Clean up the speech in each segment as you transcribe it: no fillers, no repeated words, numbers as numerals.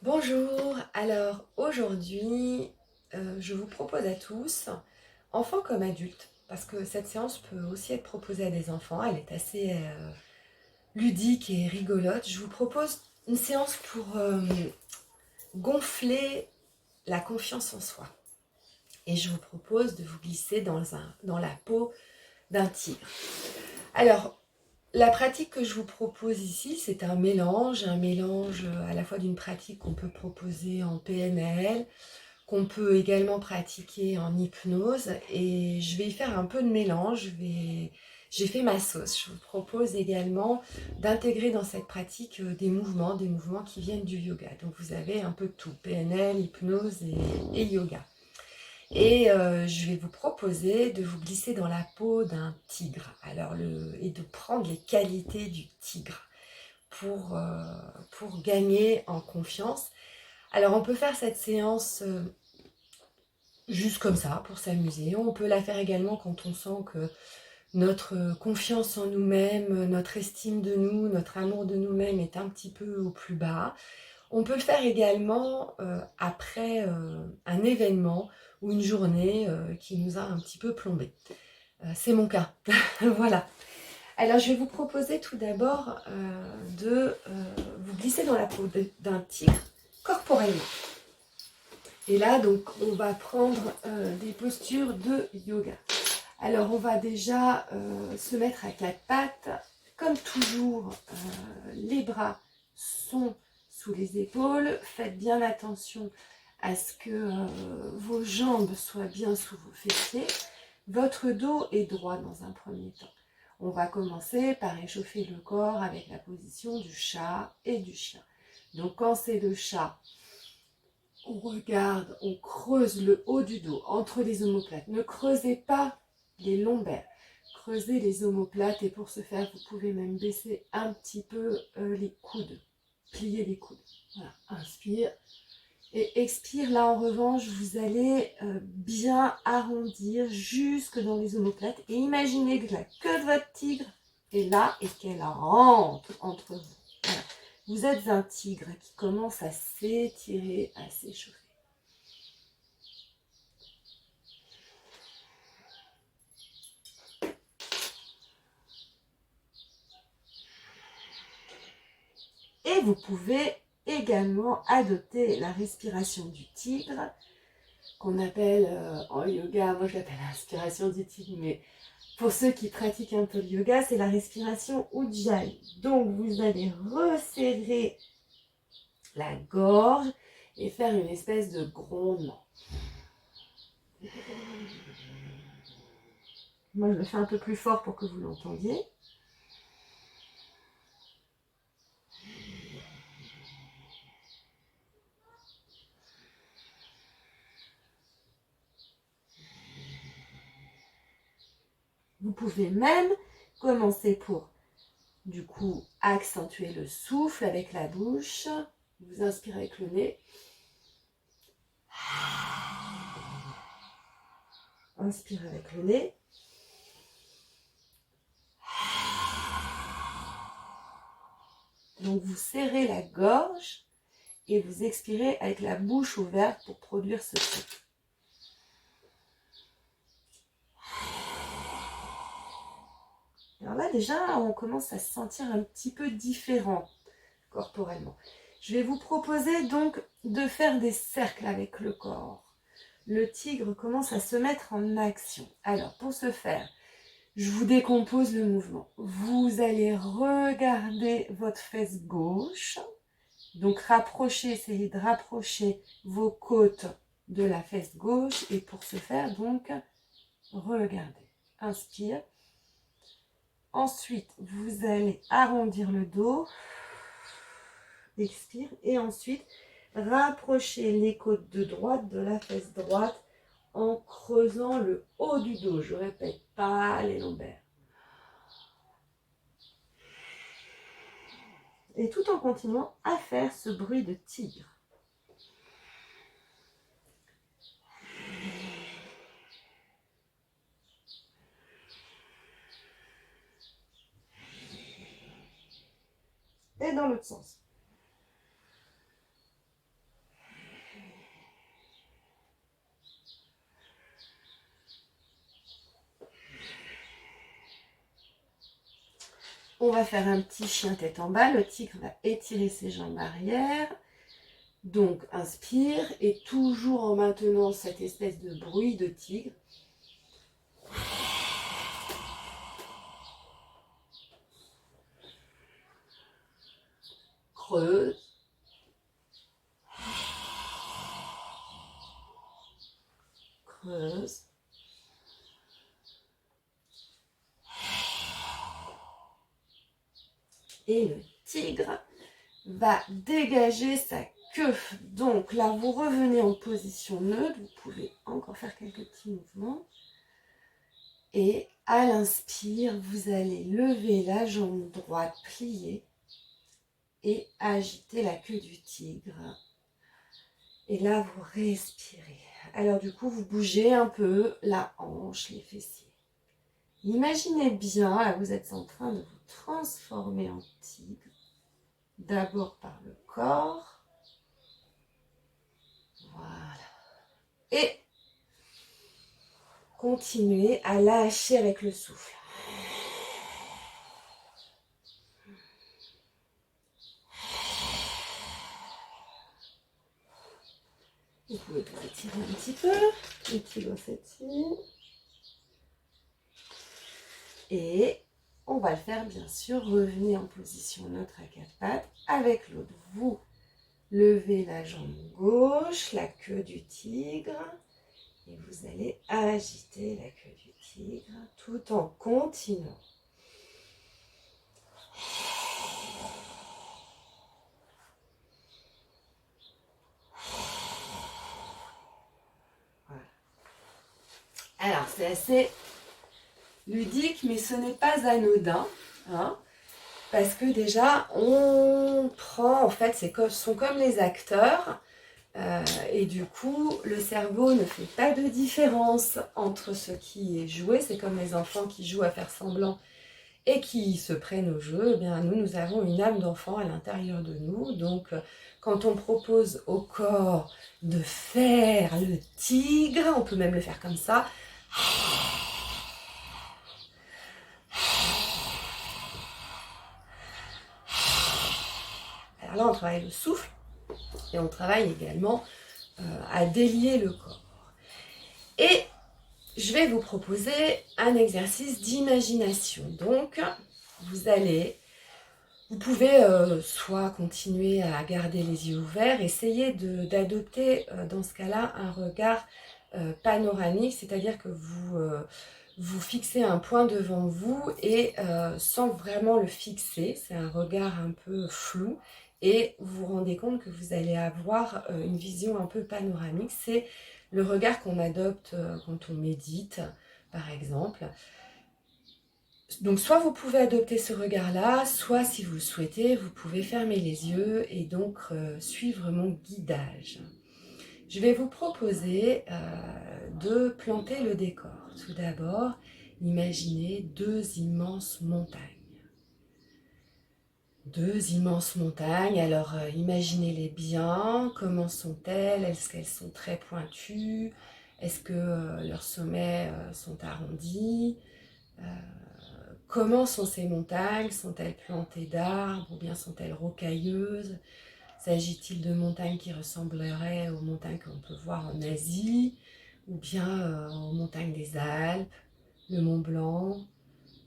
Bonjour, alors aujourd'hui je vous propose à tous, enfants comme adultes, parce que cette séance peut aussi être proposée à des enfants, elle est assez ludique et rigolote. Je vous propose une séance pour gonfler la confiance en soi. Et je vous propose de vous glisser dans la peau d'un tigre. Alors, la pratique que je vous propose ici, c'est un mélange à la fois d'une pratique qu'on peut proposer en PNL, qu'on peut également pratiquer en hypnose, et je vais y faire un peu de mélange, j'ai fait ma sauce. Je vous propose également d'intégrer dans cette pratique des mouvements qui viennent du yoga. Donc vous avez un peu de tout, PNL, hypnose et yoga. Et je vais vous proposer de vous glisser dans la peau d'un tigre, et de prendre les qualités du tigre pour gagner en confiance. Alors on peut faire cette séance juste comme ça, pour s'amuser. On peut la faire également quand on sent que notre confiance en nous-mêmes, notre estime de nous, notre amour de nous-mêmes est un petit peu au plus bas. On peut le faire également après un événement ou une journée qui nous a un petit peu plombé. C'est mon cas. Voilà. Alors je vais vous proposer tout d'abord de vous glisser dans la peau d'un tigre corporellement. Et là, donc, on va prendre des postures de yoga. Alors, on va déjà se mettre à quatre pattes. Comme toujours, les bras sont sous les épaules. Faites bien attention à ce que vos jambes soient bien sous vos fessiers. Votre dos est droit dans un premier temps. On va commencer par échauffer le corps avec la position du chat et du chien. Donc, quand c'est le chat, on regarde, on creuse le haut du dos entre les omoplates. Ne creusez pas les lombaires, creusez les omoplates, et pour ce faire, vous pouvez même baisser un petit peu les coudes, plier les coudes. Voilà, inspire et expire. Là, en revanche, vous allez bien arrondir jusque dans les omoplates et imaginez que la queue de votre tigre est là et qu'elle rentre entre vous. Voilà. Vous êtes un tigre qui commence à s'étirer, à s'échauffer. Et vous pouvez également adopter la respiration du tigre, qu'on appelle en yoga, moi je l'appelle la respiration du tigre, mais pour ceux qui pratiquent un peu le yoga, c'est la respiration Ujjayi. Donc vous allez resserrer la gorge et faire une espèce de grondement. Moi je le fais un peu plus fort pour que vous l'entendiez. Vous pouvez même commencer pour, du coup, accentuer le souffle avec la bouche. Vous inspirez avec le nez. Inspirez avec le nez. Donc vous serrez la gorge et vous expirez avec la bouche ouverte pour produire ce son. Alors là déjà on commence à se sentir un petit peu différent corporellement. Je vais vous proposer donc de faire des cercles avec le corps. Le tigre commence à se mettre en action. Alors pour ce faire, je vous décompose le mouvement. Vous allez regarder votre fesse gauche. Donc rapprochez, essayez de rapprocher vos côtes de la fesse gauche. Et pour ce faire, donc, regardez. Inspire. Ensuite, vous allez arrondir le dos. Expire. Et ensuite, rapprochez les côtes de droite de la fesse droite en creusant le haut du dos. Je répète, pas les lombaires. Et tout en continuant à faire ce bruit de tigre. Et dans l'autre sens. On va faire un petit chien tête en bas. Le tigre va étirer ses jambes arrière. Donc, inspire et toujours en maintenant cette espèce de bruit de tigre. Creuse. Creuse. Et le tigre va dégager sa queue. Donc là, vous revenez en position neutre. Vous pouvez encore faire quelques petits mouvements. Et à l'inspire, vous allez lever la jambe droite pliée et agiter la queue du tigre. Et là, vous respirez. Alors du coup, vous bougez un peu la hanche, les fessiers. Imaginez bien, là, vous êtes en train de vous transformer en tigre. D'abord par le corps. Voilà. Et continuez à lâcher avec le souffle. Vous pouvez vous étirer un petit peu. Le tigre s'étire. Et on va le faire bien sûr. Revenez en position neutre à quatre pattes. Avec l'autre, vous levez la jambe gauche, la queue du tigre. Et vous allez agiter la queue du tigre tout en continuant. Voilà. Alors, c'est assez ludique, mais ce n'est pas anodin. Hein, parce que déjà, on prend, en fait, ce sont comme les acteurs. Et du coup, le cerveau ne fait pas de différence entre ce qui est joué. C'est comme les enfants qui jouent à faire semblant et qui se prennent au jeu. Eh bien, nous avons une âme d'enfant à l'intérieur de nous. Donc, quand on propose au corps de faire le tigre, on peut même le faire comme ça. Alors là, on travaille le souffle et on travaille également à délier le corps. Et je vais vous proposer un exercice d'imagination. Donc, vous pouvez soit continuer à garder les yeux ouverts, essayer d'adopter dans ce cas-là un regard panoramique, c'est-à-dire que vous fixez un point devant vous et sans vraiment le fixer, c'est un regard un peu flou et vous vous rendez compte que vous allez avoir une vision un peu panoramique. C'est le regard qu'on adopte quand on médite, par exemple. Donc soit vous pouvez adopter ce regard-là, soit si vous le souhaitez, vous pouvez fermer les yeux et donc suivre mon guidage. Je vais vous proposer de planter le décor. Tout d'abord, imaginez deux immenses montagnes. Deux immenses montagnes, alors imaginez-les bien. Comment sont-elles? Est-ce qu'elles sont très pointues? Est-ce que leurs sommets sont arrondis? Comment sont ces montagnes? Sont-elles plantées d'arbres ou bien sont-elles rocailleuses? S'agit-il de montagnes qui ressembleraient aux montagnes qu'on peut voir en Asie ou bien aux montagnes des Alpes, le Mont Blanc?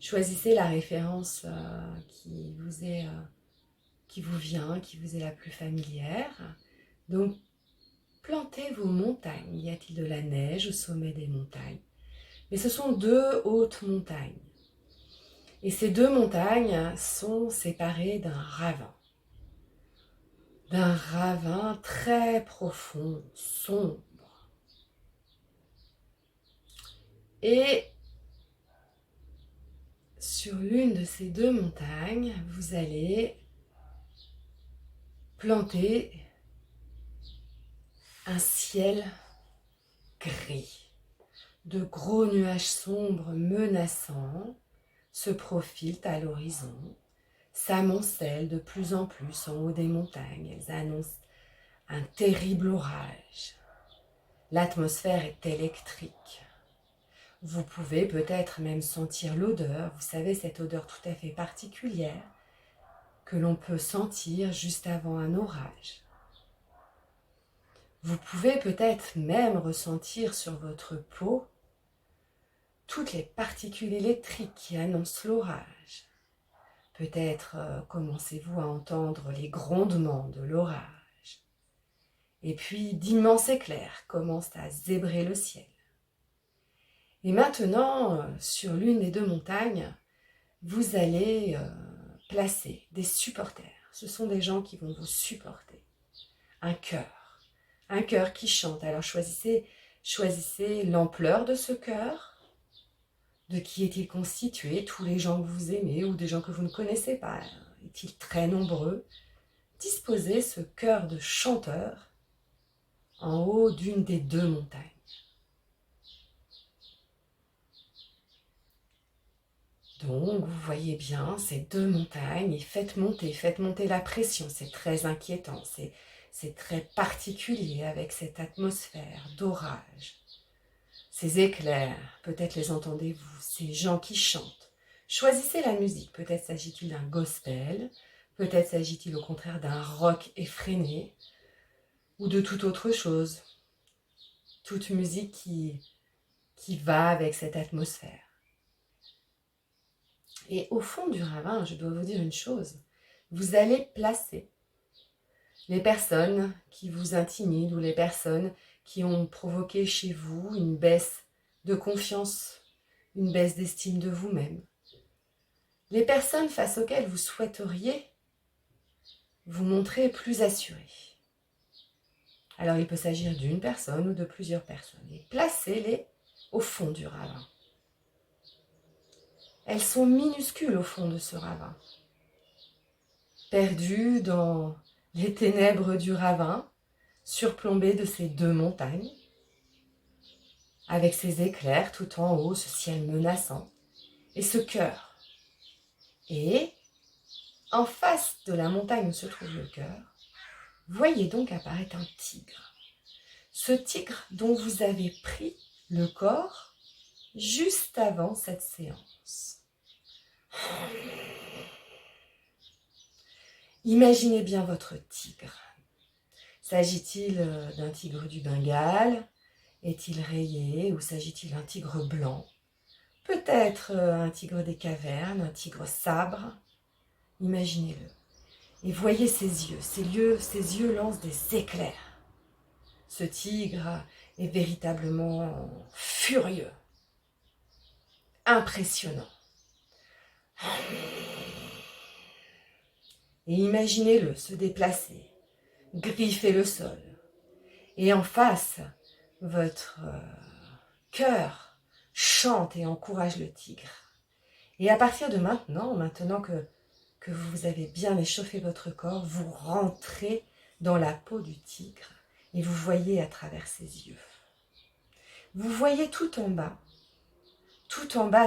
Choisissez la référence qui vous vient, qui vous est la plus familière. Donc, plantez vos montagnes. Y a-t-il de la neige au sommet des montagnes? Mais ce sont deux hautes montagnes. Et ces deux montagnes sont séparées d'un ravin. D'un ravin très profond, sombre. Et sur l'une de ces deux montagnes, vous allez planter un ciel gris. De gros nuages sombres menaçants se profilent à l'horizon, s'amoncellent de plus en plus en haut des montagnes. Elles annoncent un terrible orage. L'atmosphère est électrique. Vous pouvez peut-être même sentir l'odeur, vous savez, cette odeur tout à fait particulière que l'on peut sentir juste avant un orage. Vous pouvez peut-être même ressentir sur votre peau toutes les particules électriques qui annoncent l'orage. Peut-être commencez-vous à entendre les grondements de l'orage. Et puis d'immenses éclairs commencent à zébrer le ciel. Et maintenant, sur l'une des deux montagnes, vous allez placer des supporters. Ce sont des gens qui vont vous supporter. Un cœur qui chante. Alors choisissez l'ampleur de ce cœur. De qui est-il constitué? Tous les gens que vous aimez ou des gens que vous ne connaissez pas? Est-il très nombreux? Disposez ce cœur de chanteur en haut d'une des deux montagnes. Donc, vous voyez bien ces deux montagnes et faites monter la pression. C'est très inquiétant, c'est très particulier avec cette atmosphère d'orage. Ces éclairs, peut-être les entendez-vous, ces gens qui chantent. Choisissez la musique, peut-être s'agit-il d'un gospel, peut-être s'agit-il au contraire d'un rock effréné, ou de toute autre chose. Toute musique qui va avec cette atmosphère. Et au fond du ravin, je dois vous dire une chose, vous allez placer les personnes qui vous intimident ou les personnes qui ont provoqué chez vous une baisse de confiance, une baisse d'estime de vous-même. Les personnes face auxquelles vous souhaiteriez vous montrer plus assuré. Alors il peut s'agir d'une personne ou de plusieurs personnes. Et placez-les au fond du ravin. Elles sont minuscules au fond de ce ravin. Perdues dans les ténèbres du ravin, surplombées de ces deux montagnes, avec ces éclairs tout en haut, ce ciel menaçant, et ce cœur. Et, en face de la montagne où se trouve le cœur, voyez donc apparaître un tigre. Ce tigre dont vous avez pris le corps juste avant cette séance. Imaginez bien votre tigre. S'agit-il d'un tigre du Bengale? Est-il rayé ou s'agit-il d'un tigre blanc? Peut-être un tigre des cavernes, un tigre sabre. Imaginez-le. Et voyez ses yeux. Ses yeux lancent des éclairs. Ce tigre est véritablement furieux. Impressionnant. Et imaginez-le se déplacer, griffer le sol. Et en face, votre cœur chante et encourage le tigre. Et à partir de maintenant que vous avez bien échauffé votre corps, vous rentrez dans la peau du tigre et vous voyez à travers ses yeux. Vous voyez tout en bas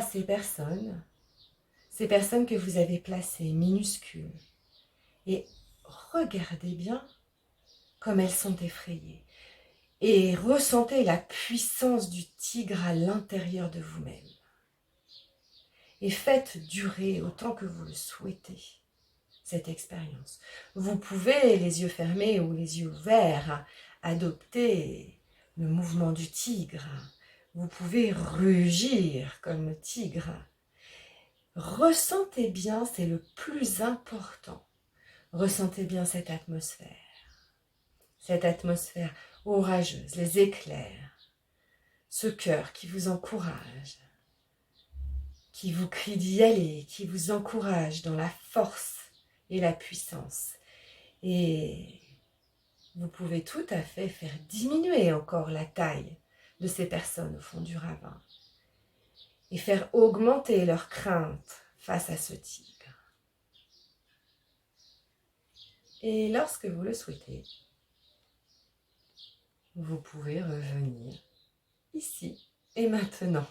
ces personnes que vous avez placées minuscules. Et regardez bien comme elles sont effrayées. Et ressentez la puissance du tigre à l'intérieur de vous-même. Et faites durer autant que vous le souhaitez cette expérience. Vous pouvez, les yeux fermés ou les yeux ouverts, adopter le mouvement du tigre. Vous pouvez rugir comme le tigre. Ressentez bien, c'est le plus important. Ressentez bien cette atmosphère orageuse, les éclairs, ce cœur qui vous encourage, qui vous crie d'y aller, qui vous encourage dans la force et la puissance. Et vous pouvez tout à fait faire diminuer encore la taille de ces personnes au fond du ravin et faire augmenter leur crainte face à ce tigre. Et lorsque vous le souhaitez, vous pouvez revenir ici et maintenant.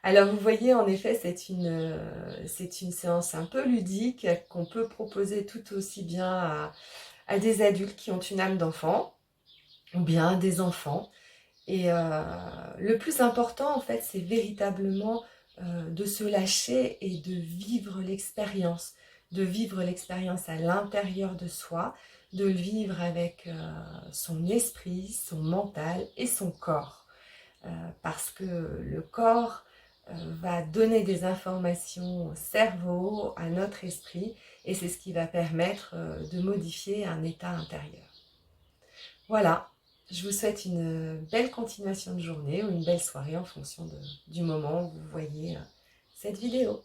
Alors vous voyez, en effet, c'est une séance un peu ludique qu'on peut proposer tout aussi bien à des adultes qui ont une âme d'enfant ou bien à des enfants Et le plus important, en fait, c'est véritablement de se lâcher et de vivre l'expérience à l'intérieur de soi, de le vivre avec son esprit, son mental et son corps. Parce que le corps va donner des informations au cerveau, à notre esprit, et c'est ce qui va permettre de modifier un état intérieur. Voilà, je vous souhaite une belle continuation de journée ou une belle soirée en fonction du moment où vous voyez cette vidéo.